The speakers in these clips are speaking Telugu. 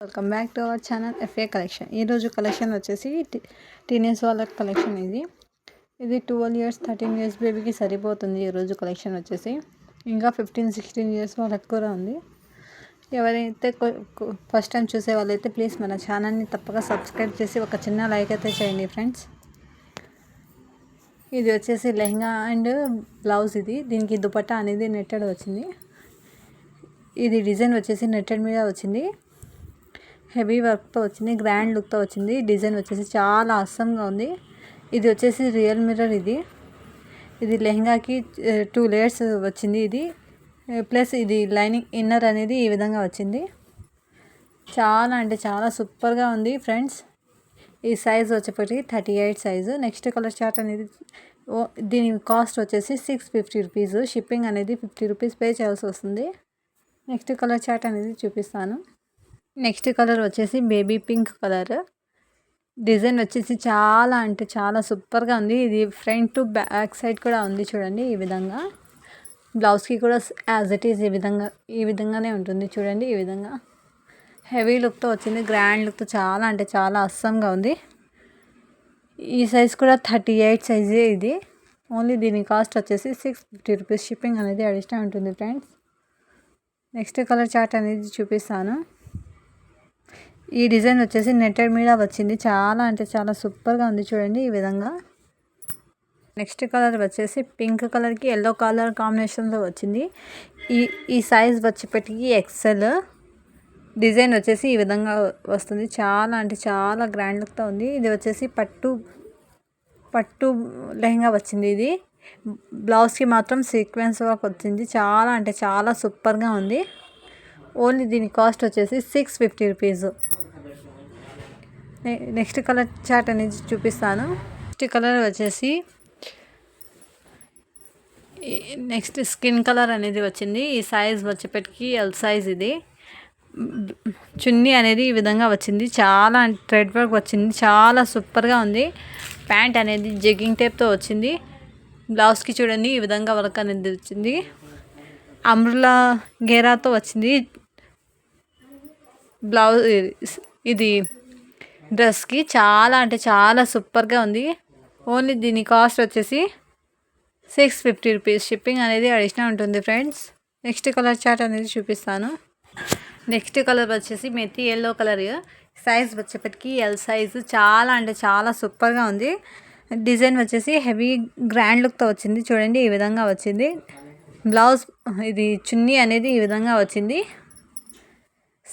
Welcome back to our channel FA collection. ఈరోజు కలెక్షన్ వచ్చేసి టీనేజ్ వాళ్ళ కలెక్షన్. ఇది 12 ఇయర్స్ 13 ఇయర్స్ బేబీకి సరిపోతుంది. ఈరోజు కలెక్షన్ వచ్చేసి ఇంకా 15-16 ఇయర్స్ వాళ్ళకి కూడా ఉంది. ఎవరైతే ఫస్ట్ టైం చూసే వాళ్ళైతే ప్లీజ్ మన ఛానల్ని తప్పక సబ్స్క్రైబ్ చేసి ఒక చిన్న లైక్ అయితే చేయండి ఫ్రెండ్స్. ఇది వచ్చేసి లెహంగా అండ్ బ్లౌజ్. దీనికి దుపట్టా అనేది నెట్టెడ్ వచ్చింది. ఇది డిజైన్ వచ్చేసి నెట్టెడ్ మీద వచ్చింది. హెవీ వర్క్తో వచ్చింది, గ్రాండ్ లుక్తో వచ్చింది. డిజైన్ వచ్చేసి చాలా అసంగా ఉంది. ఇది వచ్చేసి రియల్ మిర్రర్. ఇది లెహంగాకి 2 లేయర్స్ వచ్చింది. ఇది ప్లస్ ఇది లైనింగ్ ఇన్నర్ అనేది ఈ విధంగా వచ్చింది. చాలా అంటే చాలా సూపర్గా ఉంది ఫ్రెండ్స్. ఈ సైజ్ వచ్చేప్పటికి 38 సైజు. నెక్స్ట్ కలర్ చార్ట్ అనేది దీని కాస్ట్ వచ్చేసి 650 రూపీస్. షిప్పింగ్ అనేది 50 రూపీస్ పే చేయాల్సి వస్తుంది. నెక్స్ట్ కలర్ చార్ట్ అనేది చూపిస్తాను. నెక్స్ట్ కలర్ వచ్చేసి బేబీ పింక్ కలర్. డిజైన్ వచ్చేసి చాలా అంటే చాలా సూపర్గా ఉంది. ఇది ఫ్రంట్ టు బ్యాక్ సైడ్ కూడా ఉంది చూడండి. ఈ విధంగా బ్లౌజ్కి కూడా యాజ్ ఇట్ ఈజ్ ఈ విధంగానే ఉంటుంది చూడండి. ఈ విధంగా హెవీ లుక్తో వచ్చింది, గ్రాండ్ లుక్తో చాలా అంటే చాలా అస్సంగా ఉంది. ఈ సైజ్ కూడా 38 సైజే. ఇది ఓన్లీ దీని కాస్ట్ వచ్చేసి 650 రూపీస్. షిప్పింగ్ అనేది అడిషనల్ ఉంటుంది ఫ్రెండ్స్. నెక్స్ట్ కలర్ చార్ట్ అనేది చూపిస్తాను. ఈ డిజైన్ వచ్చేసి నెట్టెడ్ మీద వచ్చింది. చాలా అంటే చాలా సూపర్గా ఉంది చూడండి. ఈ విధంగా నెక్స్ట్ కలర్ వచ్చేసి పింక్ కలర్కి ఎల్లో కలర్ కాంబినేషన్లో వచ్చింది. ఈ సైజ్ వచ్చేప్పటికి ఎక్సెల్. డిజైన్ వచ్చేసి ఈ విధంగా వస్తుంది. చాలా అంటే చాలా గ్రాండ్ లుక్తో ఉంది. ఇది వచ్చేసి పట్టు లెహంగా వచ్చింది. ఇది బ్లౌజ్కి మాత్రం సీక్వెన్స్ వర్క్ వచ్చింది. చాలా అంటే చాలా సూపర్గా ఉంది. ఓన్లీ దీని కాస్ట్ వచ్చేసి 650 రూపీస్. నెక్స్ట్ కలర్ చార్ట్ అనేది చూపిస్తాను. నెక్స్ట్ కలర్ వచ్చేసి నెక్స్ట్ స్కిన్ కలర్ అనేది వచ్చింది. ఈ సైజ్ వచ్చేప్పటికి ఎల్ సైజ్. ఇది చున్నీ అనేది ఈ విధంగా వచ్చింది. చాలా థ్రెడ్ వర్క్ వచ్చింది. చాలా సూపర్గా ఉంది. ప్యాంట్ అనేది జగ్గింగ్ టైప్తో వచ్చింది. బ్లౌజ్కి చూడండి ఈ విధంగా వర్క్ అనేది వచ్చింది. అంబ్రెల్లా గేరాతో వచ్చింది బ్లౌజ్. ఇది డ్రెస్కి చాలా అంటే చాలా సూపర్గా ఉంది. ఓన్లీ దీని కాస్ట్ వచ్చేసి 650 రూపీస్. షిప్పింగ్ అనేది అడిషనల్ ఉంటుంది ఫ్రెండ్స్. నెక్స్ట్ కలర్ చార్ట్ అనేది చూపిస్తాను. నెక్స్ట్ కలర్ వచ్చేసి మెత్తి ఎల్లో కలర్. సైజ్ వచ్చేప్పటికి ఎల్ సైజు. చాలా అంటే చాలా సూపర్గా ఉంది. డిజైన్ వచ్చేసి హెవీ గ్రాండ్ లుక్తో వచ్చింది చూడండి. ఈ విధంగా వచ్చింది. బ్లౌజ్ ఇది చున్నీ అనేది ఈ విధంగా వచ్చింది.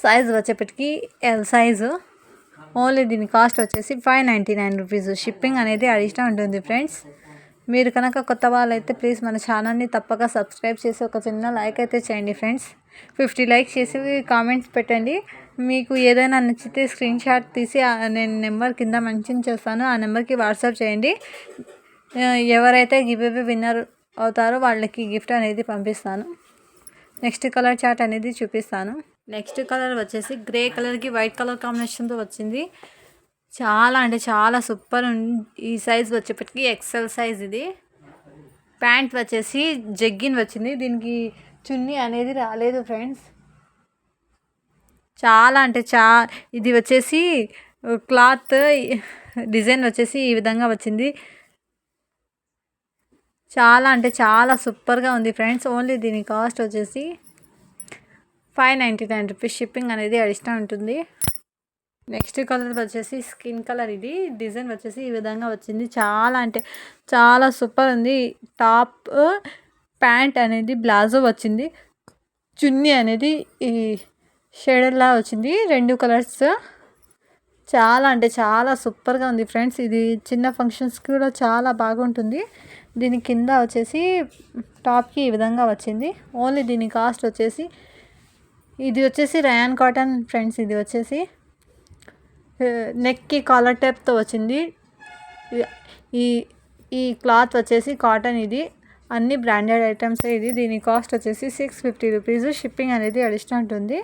సైజ్ వచ్చేప్పటికి ఎల్ సైజు. ఓన్లీ దీని కాస్ట్ వచ్చేసి 599 రూపీస్. షిప్పింగ్ అనేది అడిషనల్ ఉంటుంది ఫ్రెండ్స్. మీరు కనుక కొత్త వాళ్ళైతే ప్లీజ్ మన ఛానల్ని తప్పక సబ్స్క్రైబ్ చేసి ఒక చిన్న లైక్ అయితే చేయండి ఫ్రెండ్స్. 50 లైక్ చేసి కామెంట్స్ పెట్టండి. మీకు ఏదైనా నచ్చితే స్క్రీన్ షాట్ తీసి నేను నెంబర్ కింద మెన్షన్ చేస్తాను. ఆ నెంబర్కి వాట్సాప్ చేయండి. ఎవరైతే గివ్ అవే విన్నర్ అవుతారో వాళ్ళకి గిఫ్ట్ అనేది పంపిస్తాను. నెక్స్ట్ కలర్ చార్ట్ అనేది చూపిస్తాను. నెక్స్ట్ కలర్ వచ్చేసి గ్రే కలర్కి వైట్ కలర్ కాంబినేషన్తో వచ్చింది. చాలా అంటే చాలా సూపర్ ఉంది. ఈ సైజ్ వచ్చేప్పటికి ఎక్సెల్ సైజ్. ఇది ప్యాంట్ వచ్చేసి జగ్గిన్ వచ్చింది. దీనికి చున్నీ అనేది రాలేదు ఫ్రెండ్స్. చాలా అంటే ఇది వచ్చేసి క్లాత్ డిజైన్ వచ్చేసి ఈ విధంగా వచ్చింది. చాలా అంటే చాలా సూపర్గా ఉంది ఫ్రెండ్స్. ఓన్లీ దీని కాస్ట్ వచ్చేసి 599 రూపీస్. షిప్పింగ్ అనేది అడిషనల్ ఉంటుంది. నెక్స్ట్ కలర్ వచ్చేసి స్కిన్ కలర్. ఇది డిజైన్ వచ్చేసి ఈ విధంగా వచ్చింది. చాలా అంటే చాలా సూపర్ ఉంది. టాప్ ప్యాంట్ అనేది ప్లాజో వచ్చింది. చున్నీ అనేది ఈ షేడర్లా వచ్చింది. 2 కలర్స్. చాలా అంటే చాలా సూపర్గా ఉంది ఫ్రెండ్స్. ఇది చిన్న ఫంక్షన్స్కి కూడా చాలా బాగుంటుంది. దీని కింద వచ్చేసి టాప్కి ఈ విధంగా వచ్చింది. ఓన్లీ దీని కాస్ట్ వచ్చేసి ఇది వచ్చేసి రయాన్ కాటన్ ఫ్రెండ్స్. ఇది వచ్చేసి నెక్కి కాలర్ టైప్తో వచ్చింది. ఈ క్లాత్ వచ్చేసి కాటన్. ఇది అన్ని బ్రాండెడ్ ఐటమ్స్. దీని కాస్ట్ వచ్చేసి 650 రూపీస్. షిప్పింగ్ అనేది అడిషనల్ ఉంటుంది.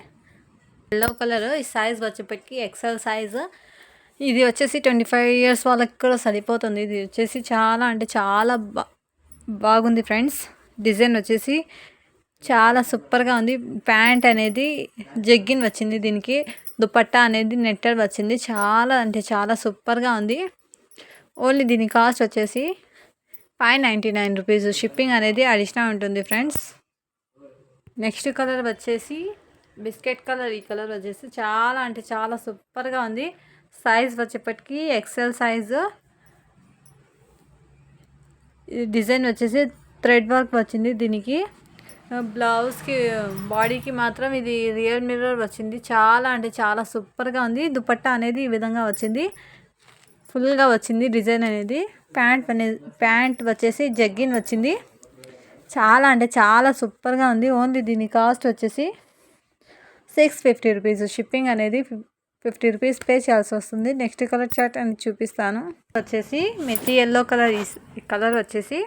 Yellow colour. ఈ సైజ్ వచ్చేప్పటికి ఎక్సెల్ సైజ్. ఇది వచ్చేసి 25 ఇయర్స్ వాళ్ళకి కూడా సరిపోతుంది. ఇది వచ్చేసి చాలా అంటే చాలా బాగుంది ఫ్రెండ్స్. డిజైన్ వచ్చేసి చాలా సూపర్గా ఉంది. ప్యాంట్ అనేది జగ్గిన్ వచ్చింది, దీనికి దుపట్టా అనేది నెట్టెడ్ వచ్చింది. చాలా అంటే చాలా సూపర్గా ఉంది. ఓన్లీ దీని కాస్ట్ వచ్చేసి 599 రూపీస్. షిప్పింగ్ అనేది అడిషనల్ ఉంటుంది ఫ్రెండ్స్. నెక్స్ట్ కలర్ వచ్చేసి బిస్కెట్ కలర్. ఈ కలర్ వచ్చేసి చాలా అంటే చాలా సూపర్గా ఉంది. సైజ్ వచ్చేప్పటికి ఎక్సెల్ సైజు. డిజైన్ వచ్చేసి థ్రెడ్ వర్క్ వచ్చింది. దీనికి బ్లౌజ్కి బాడీకి మాత్రం ఇది రియల్ మిర్రర్ వచ్చింది. చాలా అంటే చాలా సూపర్గా ఉంది. దుపట్టా అనేది ఈ విధంగా వచ్చింది, ఫుల్గా వచ్చింది డిజైన్ అనేది. ప్యాంట్ వచ్చేసి జగ్గిన్ వచ్చింది. చాలా అంటే చాలా సూపర్గా ఉంది. ఓన్లీ దీని కాస్ట్ వచ్చేసి 650 రూపీస్. షిప్పింగ్ అనేది 50 రూపీస్ పే చేయాల్సి వస్తుంది. నెక్స్ట్ కలర్ చార్ట్ అని చూపిస్తాను. వచ్చేసి మెతి ఎల్లో కలర్. ఈ కలర్ వచ్చేసి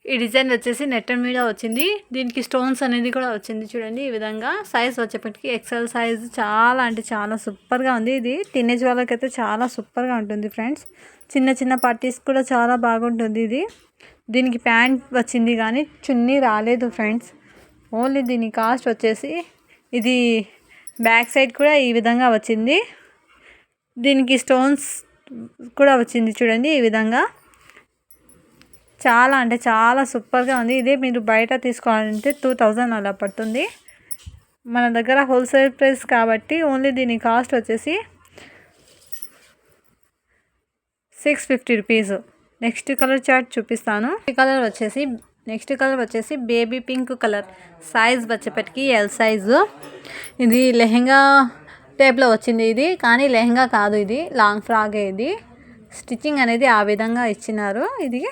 ఈ డిజైన్ వచ్చేసి నెట్టెడ్ మీద వచ్చింది. దీనికి స్టోన్స్ అనేది కూడా వచ్చింది చూడండి ఈ విధంగా. సైజ్ వచ్చేప్పటికి ఎక్సెల్ సైజ్. చాలా అంటే చాలా సూపర్గా ఉంది. ఇది టీనేజ్ వాళ్ళకైతే చాలా సూపర్గా ఉంటుంది ఫ్రెండ్స్. చిన్న చిన్న పార్టీస్ కూడా చాలా బాగుంటుంది ఇది. దీనికి ప్యాంట్ వచ్చింది కానీ చున్నీ రాలేదు ఫ్రెండ్స్. ఓన్లీ దీని కాస్ట్ వచ్చేసి ఇది బ్యాక్ సైడ్ కూడా ఈ విధంగా వచ్చింది. దీనికి స్టోన్స్ కూడా వచ్చింది చూడండి ఈ విధంగా. చాలా అంటే చాలా సూపర్గా ఉంది. ఇదే మీరు బయట తీసుకోవాలంటే 2000 అలా పడుతుంది. మన దగ్గర హోల్సేల్ ప్రైస్ కాబట్టి ఓన్లీ దీని కాస్ట్ వచ్చేసి 650 రూపీస్. నెక్స్ట్ కలర్ చార్ట్ చూపిస్తాను. నెక్స్ట్ కలర్ వచ్చేసి బేబీ పింక్ కలర్. సైజ్ వచ్చేప్పటికి ఎల్ సైజు. ఇది లెహెంగా టైప్లో వచ్చింది ఇది, కానీ లెహెంగా కాదు, ఇది లాంగ్ ఫ్రాక్. ఇది స్టిచ్చింగ్ అనేది ఆ విధంగా ఇచ్చినారు. ఇది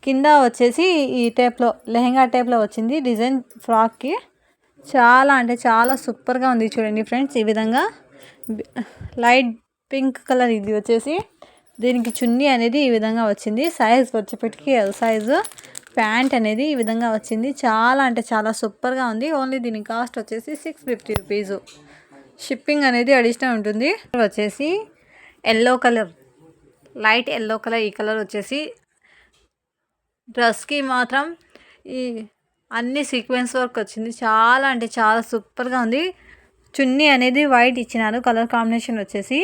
కింద వచ్చేసి ఈ టైప్లో లెహెంగా టైప్లో వచ్చింది డిజైన్ ఫ్రాక్కి. చాలా అంటే చాలా సూపర్గా ఉంది చూడండి ఫ్రెండ్స్. ఈ విధంగా లైట్ పింక్ కలర్ ఇది వచ్చేసి. దీనికి చున్నీ అనేది ఈ విధంగా వచ్చింది. సైజ్ వచ్చేప్పటికి ఎల్ సైజు. ప్యాంట్ అనేది ఈ విధంగా వచ్చింది. చాలా అంటే చాలా సూపర్గా ఉంది. ఓన్లీ దీని కాస్ట్ వచ్చేసి 650 రూపీస్. షిప్పింగ్ అనేది అడిషనల్ ఉంటుంది. వచ్చేసి yellow colour, light yellow colour. ఈ కలర్ వచ్చేసి డ్రెస్కి మాత్రం ఈ అన్ని సీక్వెన్స్ వర్క్ వచ్చింది. చాలా అంటే చాలా సూపర్గా ఉంది. చున్నీ అనేది వైట్ ఇచ్చినారు కలర్ కాంబినేషన్ వచ్చేసి.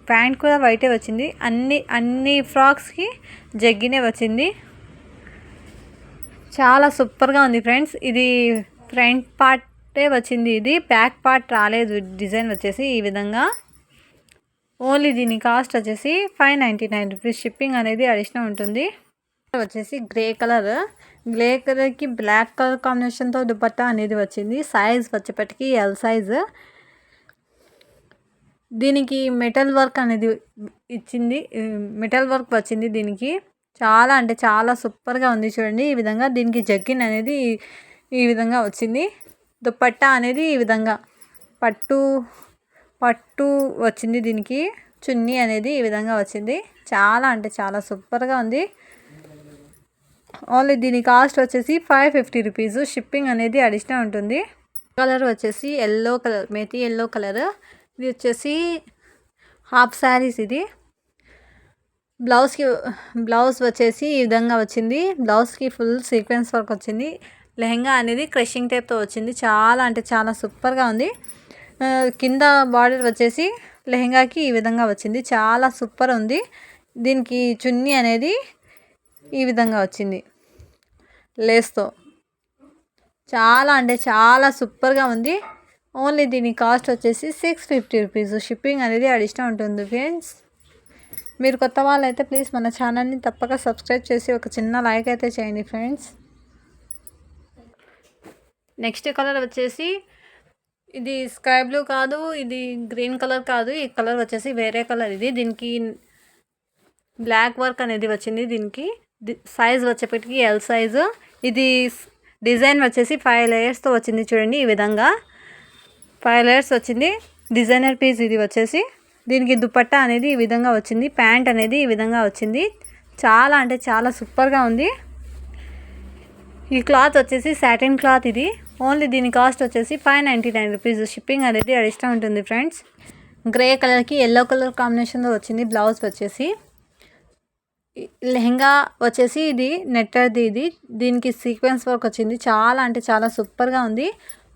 ప్యాంట్ కూడా వైటే వచ్చింది. అన్ని ఫ్రాక్స్కి జగ్గినే వచ్చింది. చాలా సూపర్గా ఉంది ఫ్రెండ్స్. ఇది ఫ్రంట్ పార్టే వచ్చింది, ఇది బ్యాక్ పార్ట్ రాలేదు. డిజైన్ వచ్చేసి ఈ విధంగా. ఓన్లీ దీని కాస్ట్ వచ్చేసి 599 రూపీస్. షిప్పింగ్ అనేది అడిషనల్ ఉంటుంది. వచ్చేసి గ్రే కలర్కి బ్లాక్ కలర్ కాంబినేషన్తో దుపట్టా అనేది వచ్చింది. సైజ్ వచ్చేప్పటికి ఎల్ సైజు. దీనికి మెటల్ వర్క్ అనేది ఇచ్చింది, మెటల్ వర్క్ వచ్చింది దీనికి. చాలా అంటే చాలా సూపర్గా ఉంది చూడండి ఈ విధంగా. దీనికి జగ్గిన్ అనేది ఈ విధంగా వచ్చింది. దుపట్టా అనేది ఈ విధంగా పట్టు వచ్చింది. దీనికి చున్నీ అనేది ఈ విధంగా వచ్చింది. చాలా అంటే చాలా సూపర్గా ఉంది. ఓన్లీ దీని కాస్ట్ వచ్చేసి 550 రూపీస్. షిప్పింగ్ అనేది అడిషనల్ ఉంటుంది. కలర్ వచ్చేసి yellow colour, methi yellow colour. ఇది వచ్చేసి హాఫ్ శారీస్. ఇది బ్లౌజ్ వచ్చేసి ఈ విధంగా వచ్చింది. బ్లౌజ్కి ఫుల్ సీక్వెన్స్ వర్క్ వచ్చింది. లెహెంగా అనేది క్రషింగ్ టైప్తో వచ్చింది. చాలా అంటే చాలా సూపర్గా ఉంది. కింద బార్డర్ వచ్చేసి లెహెంగాకి ఈ విధంగా వచ్చింది. చాలా సూపర్ ఉంది. దీనికి చున్నీ అనేది ఈ విధంగా వచ్చింది లేస్తో. చాలా అంటే చాలా సూపర్గా ఉంది. ఓన్లీ దీని కాస్ట్ వచ్చేసి 650 రూపీస్. షిప్పింగ్ అనేది అడిషనల్ ఉంటుంది ఫ్రెండ్స్. మీరు కొత్త వాళ్ళు అయితే ప్లీజ్ మన ఛానల్ని తప్పక సబ్స్క్రైబ్ చేసి ఒక చిన్న లైక్ అయితే చేయండి ఫ్రెండ్స్. నెక్స్ట్ కలర్ వచ్చేసి ఇది స్కై బ్లూ కాదు, ఇది గ్రీన్ కలర్ కాదు. ఈ కలర్ వచ్చేసి వేరే కలర్. ఇది దీనికి బ్లాక్ వర్క్ అనేది వచ్చింది. దీనికి సైజ్ వచ్చేప్పటికి ఎల్ సైజు. ఇది డిజైన్ వచ్చేసి 5 లేయర్స్తో వచ్చింది చూడండి ఈ విధంగా. 5 లేయర్స్ వచ్చింది. డిజైనర్ పీస్ ఇది వచ్చేసి. దీనికి దుపట్టా అనేది ఈ విధంగా వచ్చింది. ప్యాంట్ అనేది ఈ విధంగా వచ్చింది. చాలా అంటే చాలా సూపర్గా ఉంది. ఈ క్లాత్ వచ్చేసి సాటిన్ క్లాత్ ఇది. ఓన్లీ దీని కాస్ట్ వచ్చేసి 599 రూపీస్. షిప్పింగ్ అనేది అడిషనల్ ఉంటుంది ఫ్రెండ్స్. గ్రే కలర్కి ఎల్లో కలర్ కాంబినేషన్లో వచ్చింది బ్లౌజ్ వచ్చేసి. లెహంగా వచ్చేసి ఇది నెట్టర్ది ఇది. దీనికి సీక్వెన్స్ వర్క్ వచ్చింది. చాలా అంటే చాలా సూపర్గా ఉంది.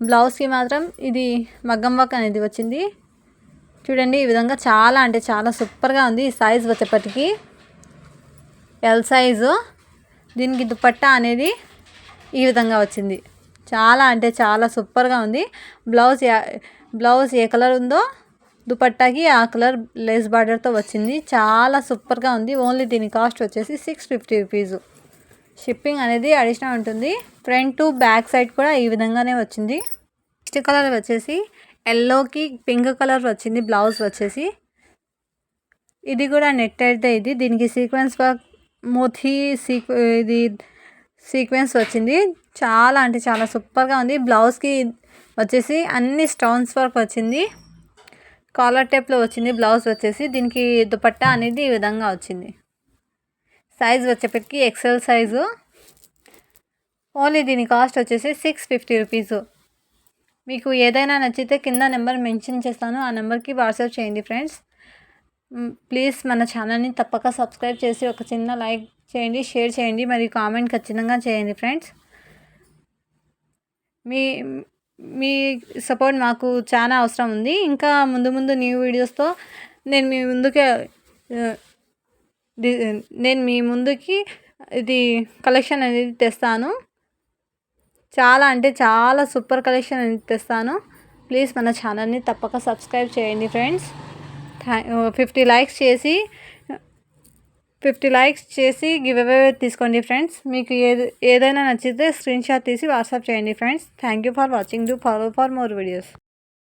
బ్లౌజ్కి మాత్రం ఇది మగ్గం వర్క్ అనేది వచ్చింది. చూడండి ఈ విధంగా చాలా అంటే చాలా సూపర్గా ఉంది. ఈ సైజ్ వచ్చేప్పటికి ఎల్ సైజు. దీనికి దుపట్టా అనేది ఈ విధంగా వచ్చింది. చాలా అంటే చాలా సూపర్గా ఉంది. బ్లౌజ్ ఏ కలర్ ఉందో దుపట్టాకి ఆ కలర్ లేస్ బార్డర్తో వచ్చింది. చాలా సూపర్గా ఉంది. ఓన్లీ దీని కాస్ట్ వచ్చేసి 650 రూపీస్. షిప్పింగ్ అనేది అడిషనల్ ఉంటుంది. ఫ్రంట్ టు బ్యాక్ సైడ్ కూడా ఈ విధంగానే వచ్చింది. నెక్స్ట్ కలర్ వచ్చేసి ఎల్లోకి పింక్ కలర్ వచ్చింది. బ్లౌజ్ వచ్చేసి ఇది కూడా నెట్టెడ్దే ఇది. దీనికి సీక్వెన్స్ వర్క్ మోతీ ఇది సీక్వెన్స్ వచ్చింది. చాలా అంటే చాలా సూపర్గా ఉంది. బ్లౌజ్కి వచ్చేసి అన్ని స్టోన్స్ వర్క్ వచ్చింది. కాలర్ టైప్లో వచ్చింది బ్లౌజ్ వచ్చేసి. దీనికి దుపట్టా అనేది ఈ విధంగా వచ్చింది. సైజ్ వచ్చేప్పటికి ఎక్సెల్ సైజు. ఓన్లీ దీని కాస్ట్ వచ్చేసి 650 రూపీస్. మీకు ఏదైనా నచ్చితే కింద నెంబర్ మెన్షన్ చేస్తాను. ఆ నెంబర్కి వాట్సాప్ చేయండి ఫ్రెండ్స్. ప్లీజ్ మన ఛానల్ని తప్పక సబ్స్క్రైబ్ చేసి ఒక చిన్న లైక్ చేయండి, షేర్ చేయండి, మరియు కామెంట్ ఖచ్చితంగా చేయండి ఫ్రెండ్స్. మీ సపోర్ట్ మాకు చాలా అవసరం ఉంది. ఇంకా ముందు ముందు న్యూ వీడియోస్తో నేను మీ ముందుకి ఇది కలెక్షన్ అనేది తెస్తాను. చాలా అంటే చాలా సూపర్ కలెక్షన్ అనేది తెస్తాను. ప్లీజ్ మన ఛానల్ని తప్పక సబ్స్క్రైబ్ చేయండి ఫ్రెండ్స్. 50 లైక్స్ చేసి గివ్ అవే తీసుకోండి ఫ్రెండ్స్. మీకు ఏదైనా నచ్చితే స్క్రీన్ షాట్ తీసి వాట్సాప్ చేయండి friends. Thank you for watching. Do follow for more videos.